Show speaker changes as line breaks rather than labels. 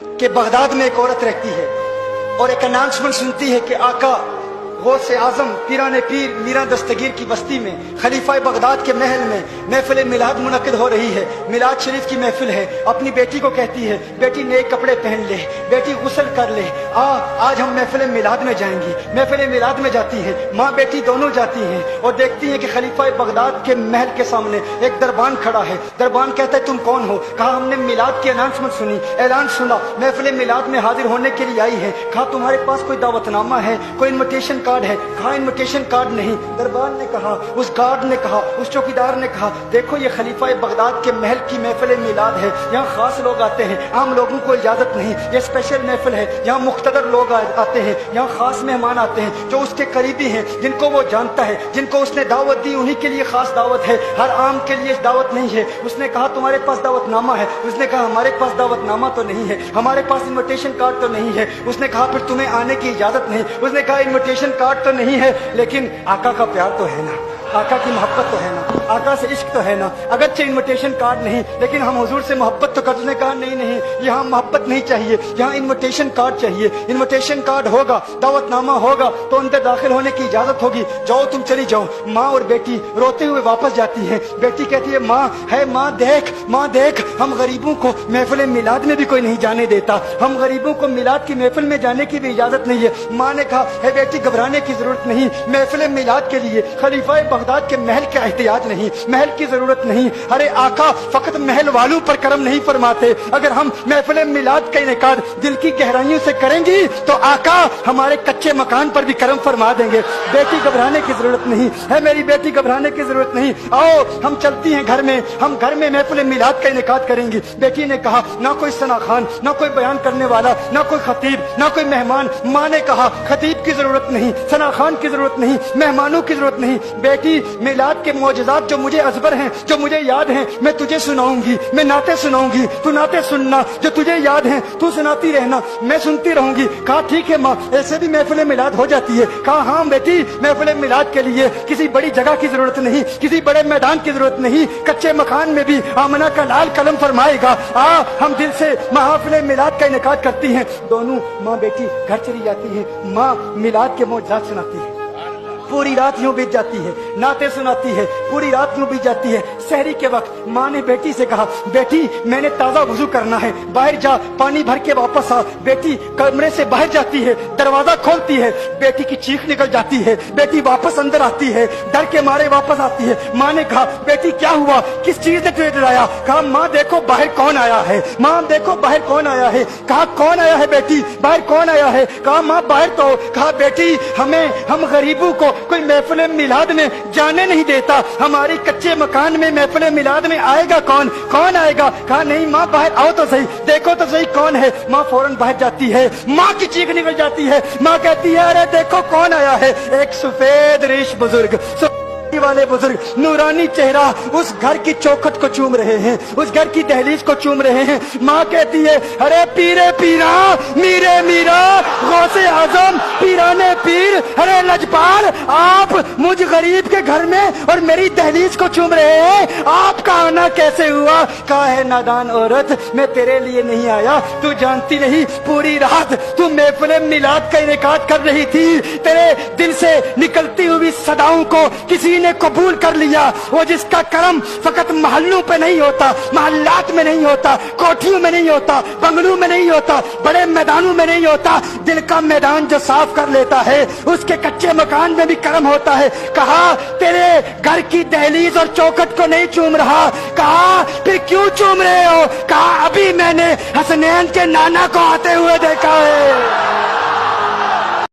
کہ बगदाद में एक औरत रहती है और एक अनाउंसमेंट सुनती है कि आका गौसे आजम पीराने पीर मीरा दस्तगीर की बस्ती में खलीफा बगदाद के महल में महफिल मिलाद मुनक्किद हो रही है। मिलाद शरीफ की महफिल है। अपनी बेटी को कहती है, बेटी नए कपड़े पहन ले, बेटी गुस्ल कर ले, आज हम महफिल मिलाद में जाएंगी। महफिल मिलाद में जाती है, माँ बेटी दोनों जाती हैं और देखती हैं कि खलीफा बगदाद के महल के सामने एक दरबान खड़ा है। दरबान कहता है तुम कौन हो? कहा हमने मिलाद की अनाउंसमेंट सुनी, ऐलान सुना, महफिल मिलाद में हाजिर होने के लिए आई है। कहा तुम्हारे पास कोई दावतनामा है, कोई इन्विटेशन कार्ड है? कहा इन्विटेशन कार्ड नहीं। दरबान ने कहा, उस गार्ड ने कहा, उस चौकीदार ने कहा, देखो ये खलीफा बगदाद के महल की महफिल मिलाद है, यहाँ खास लोग आते हैं, आम लोगों को इजाजत नहीं, ये स्पेशल महफिल है, यहाँ मुख्तदर लोग आते हैं, यहाँ खास मेहमान आते हैं जो उसके करीबी हैं, जिनको वो जानता है, जिनको उसने दावत दी, उन्हीं के लिए खास दावत है, हर आम के लिए दावत नहीं है। उसने कहा तुम्हारे पास दावतनामा है? उसने कहा हमारे पास दावतनामा तो नहीं है, हमारे पास इन्विटेशन कार्ड तो नहीं है। उसने कहा फिर तुम्हें आने की इजाजत नहीं। उसने कहा इन्विटेशन कार्ड तो नहीं है, लेकिन आका का प्यार तो है ना, आका की मोहब्बत तो है ना, आका से इश्क तो है ना। अगरचे इन्विटेशन कार्ड नहीं, लेकिन हम हुजूर से मोहब्बत तो करते। उसने कहा नहीं नहीं, यहाँ मोहब्बत नहीं चाहिए, यहाँ इन्विटेशन कार्ड चाहिए। इन्विटेशन कार्ड होगा, दावतनामा होगा तो अंदर दाखिल होने की इजाजत होगी। जाओ तुम चली जाओ। माँ और बेटी रोते हुए वापस जाती है। बेटी कहती है माँ है, माँ देख, माँ देख, हम गरीबों को महफिल मिलाद में भी कोई नहीं जाने देता, हम गरीबों को मिलाद की महफिल में जाने की भी इजाजत नहीं है। माँ ने कहा है बेटी घबराने की जरूरत नहीं, महफिल मिलाद के लिए खलीफा बगदाद के महल का एहतियाज नहीं, महल की जरूरत नहीं। अरे आका फकत महल वालों पर करम नहीं फरमाते, अगर हम महफिल मिलाद का इनेकाद दिल की गहराइयों से करेंगी तो आका हमारे कच्चे मकान पर भी करम फरमा देंगे। बेटी घबराने की जरूरत नहीं है, मेरी बेटी घबराने की जरूरत नहीं, आओ हम चलती हैं घर में, हम घर में महफिल मिलाद का इनेकाद करेंगी। बेटी ने कहा ना कोई सना खान, ना कोई बयान करने वाला, ना कोई खतीब, ना कोई मेहमान। माँ ने कहा खतीब की जरूरत नहीं, सना खान की जरूरत नहीं, मेहमानों की जरूरत नहीं। बेटी मिलाद के मौजज़ात जो मुझे अजबर हैं, जो मुझे याद हैं, मैं तुझे सुनाऊंगी, मैं नाते सुनाऊंगी, तू नाते सुनना, जो तुझे याद हैं तू सुनाती रहना, मैं सुनती रहूंगी। कहा ठीक है माँ, ऐसे भी महफिल मिलाद हो जाती है। कहा हाँ बेटी, महफिल मिलाद के लिए किसी बड़ी जगह की जरूरत नहीं, किसी बड़े मैदान की जरूरत नहीं, कच्चे मकान में भी आमना का लाल कलम फरमाएगा। हम दिल से महफिल मिलाद का इनेकाद करती हैं। दोनों माँ बेटी घर चली जाती है। माँ मिलाद के मौजज़ात सुनाती है, पूरी रात यूं बीत जाती है, नाते सुनाती है, पूरी रात यूं बीत जाती है। सहरी के वक्त माँ ने बेटी से कहा बेटी मैंने ताज़ा वुजू करना है, बाहर जा, पानी भर के वापस आ। बेटी कमरे से बाहर जाती है, दरवाजा खोलती है, बेटी की चीख निकल जाती है, बेटी वापस अंदर आती है, डर के मारे वापस आती है। माँ ने कहा बेटी क्या हुआ, किस चीज ने तुझे डराया? कहा माँ देखो बाहर कौन आया है, माँ देखो बाहर कौन आया है। कहा कौन आया है बेटी, बाहर कौन आया है? कहा माँ बाहर तो। कहा बेटी हम गरीबों को कोई महफिल मिलाद में जाने नहीं देता, हमारे कच्चे मकान में महफिल मिलाद में आएगा कौन, कौन आएगा? कहा नहीं माँ बाहर आओ तो सही, देखो तो सही कौन है। माँ फौरन बाहर जाती है, माँ की चीख निकल जाती है। माँ कहती है अरे देखो कौन आया है, एक सफेद रेश बुजुर्ग वाले बुजुर्ग, नूरानी चेहरा उस घर की चौखट को चूम रहे हैं, उस घर की दहलीज को चूम रहे हैं। माँ कहती है अरे पीरे पीरा, मीरे मीरा, गौसे आजम, पीराने पीर, अरे लजपाल, आप मुझ गरीब के घर में और मेरी दहलीज को चूम रहे हैं, आपका आना कैसे हुआ? कहा है नादान औरत, मैं तेरे लिए नहीं आया, तू जानती नहीं पूरी रात तू महफिल मिलाद का इनेकाद कर रही थी, तेरे दिल से निकलती हुई सदाओं को किसी ने कबूल कर लिया। वो जिसका करम फकत महल्लों पे नहीं होता, महल्लात में नहीं होता, कोठियों में नहीं होता, बंगलों में नहीं होता, बड़े मैदानों में नहीं होता, दिल का मैदान जो साफ कर लेता है उसके कच्चे मकान में भी करम होता है। कहा तेरे घर की दहलीज और चौखट को नहीं चूम रहा। कहा फिर क्यों चूम रहे हो? कहा अभी मैंने हसनैन के नाना को आते हुए देखा है।